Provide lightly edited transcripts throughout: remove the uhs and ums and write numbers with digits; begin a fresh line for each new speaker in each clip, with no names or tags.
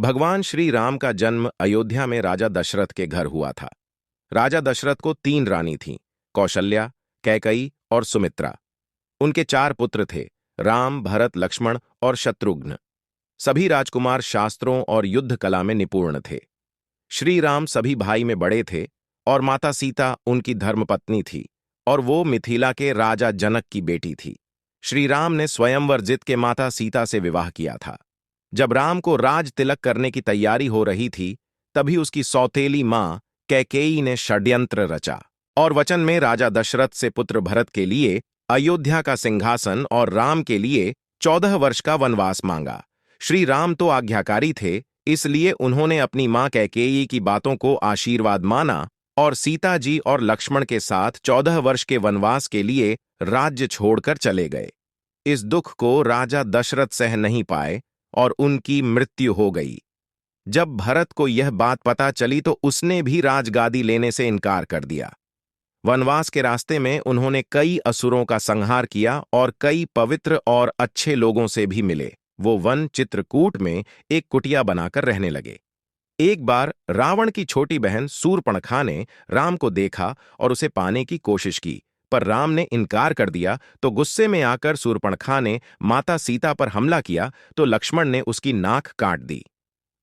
भगवान श्री राम का जन्म अयोध्या में राजा दशरथ के घर हुआ था। राजा दशरथ को 3 रानी थीं, कौशल्या, कैकई और सुमित्रा। उनके 4 पुत्र थे, राम, भरत, लक्ष्मण और शत्रुघ्न। सभी राजकुमार शास्त्रों और युद्ध कला में निपुण थे। श्री राम सभी भाई में बड़े थे और माता सीता उनकी धर्मपत्नी थी और वो मिथिला के राजा जनक की बेटी थी। श्री राम ने स्वयंवर जीत के माता सीता से विवाह किया था। जब राम को राज तिलक करने की तैयारी हो रही थी, तभी उसकी सौतेली मां कैकेयी ने षड्यंत्र रचा और वचन में राजा दशरथ से पुत्र भरत के लिए अयोध्या का सिंहासन और राम के लिए 14 वर्ष का वनवास मांगा। श्री राम तो आज्ञाकारी थे, इसलिए उन्होंने अपनी मां कैकेयी की बातों को आशीर्वाद माना और सीता जी और लक्ष्मण के साथ 14 वर्ष के वनवास के लिए राज्य छोड़कर चले गए। इस दुख को राजा दशरथ सह नहीं पाए और उनकी मृत्यु हो गई। जब भरत को यह बात पता चली तो उसने भी राजगादी लेने से इनकार कर दिया। वनवास के रास्ते में उन्होंने कई असुरों का संहार किया और कई पवित्र और अच्छे लोगों से भी मिले। वो वन चित्रकूट में एक कुटिया बनाकर रहने लगे। एक बार रावण की छोटी बहन शूर्पणखा ने राम को देखा और उसे पाने की कोशिश की, पर राम ने इनकार कर दिया। तो गुस्से में आकर शूर्पणखा ने माता सीता पर हमला किया तो लक्ष्मण ने उसकी नाक काट दी।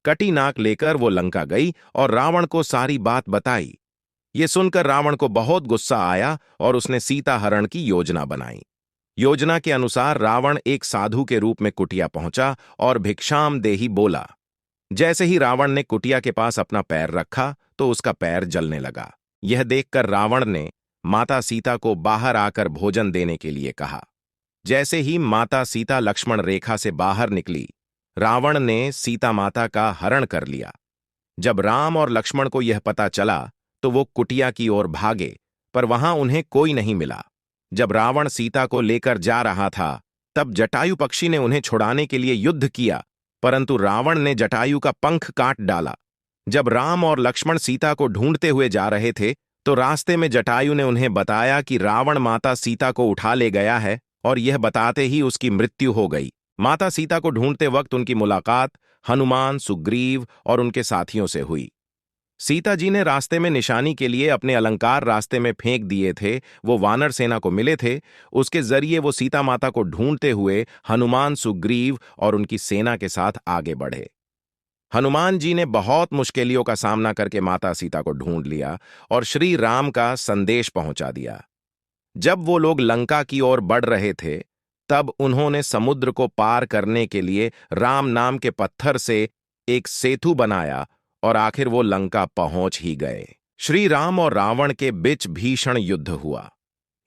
कटी नाक लेकर वो लंका गई और रावण को सारी बात बताई। ये सुनकर रावण को बहुत गुस्सा आया और उसने सीता हरण की योजना बनाई। योजना के अनुसार रावण एक साधु के रूप में कुटिया पहुंचा और भिक्षाम देहि बोला। जैसे ही रावण ने कुटिया के पास अपना पैर रखा तो उसका पैर जलने लगा। यह देखकर रावण ने माता सीता को बाहर आकर भोजन देने के लिए कहा। जैसे ही माता सीता लक्ष्मण रेखा से बाहर निकली, रावण ने सीता माता का हरण कर लिया। जब राम और लक्ष्मण को यह पता चला तो वो कुटिया की ओर भागे, पर वहां उन्हें कोई नहीं मिला। जब रावण सीता को लेकर जा रहा था, तब जटायु पक्षी ने उन्हें छुड़ाने के लिए युद्ध किया, परंतु रावण ने जटायु का पंख काट डाला। जब राम और लक्ष्मण सीता को ढूंढते हुए जा रहे थे, तो रास्ते में जटायु ने उन्हें बताया कि रावण माता सीता को उठा ले गया है, और यह बताते ही उसकी मृत्यु हो गई। माता सीता को ढूंढते वक्त उनकी मुलाकात हनुमान, सुग्रीव और उनके साथियों से हुई। सीता जी ने रास्ते में निशानी के लिए अपने अलंकार रास्ते में फेंक दिए थे, वो वानर सेना को मिले थे। उसके जरिए वो सीता माता को ढूंढते हुए हनुमान, सुग्रीव और उनकी सेना के साथ आगे बढ़े। हनुमान जी ने बहुत मुश्किलों का सामना करके माता सीता को ढूंढ लिया और श्री राम का संदेश पहुंचा दिया। जब वो लोग लंका की ओर बढ़ रहे थे, तब उन्होंने समुद्र को पार करने के लिए राम नाम के पत्थर से एक सेतु बनाया और आखिर वो लंका पहुंच ही गए। श्री राम और रावण के बीच भीषण युद्ध हुआ।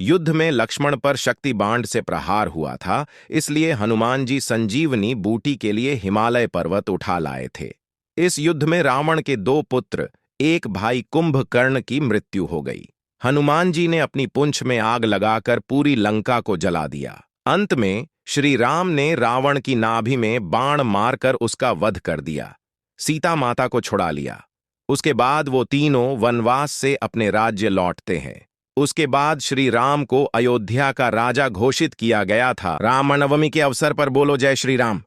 युद्ध में लक्ष्मण पर शक्ति बाण से प्रहार हुआ था, इसलिए हनुमान जी संजीवनी बूटी के लिए हिमालय पर्वत उठा लाए थे। इस युद्ध में रावण के 2 पुत्र, एक भाई कुंभकर्ण की मृत्यु हो गई। हनुमान जी ने अपनी पूंछ में आग लगाकर पूरी लंका को जला दिया। अंत में श्री राम ने रावण की नाभि में बाण मारकर उसका वध कर दिया, सीता माता को छुड़ा लिया। उसके बाद वो तीनों वनवास से अपने राज्य लौटते हैं। उसके बाद श्री राम को अयोध्या का राजा घोषित किया गया था। रामनवमी के अवसर पर बोलो जय श्री राम।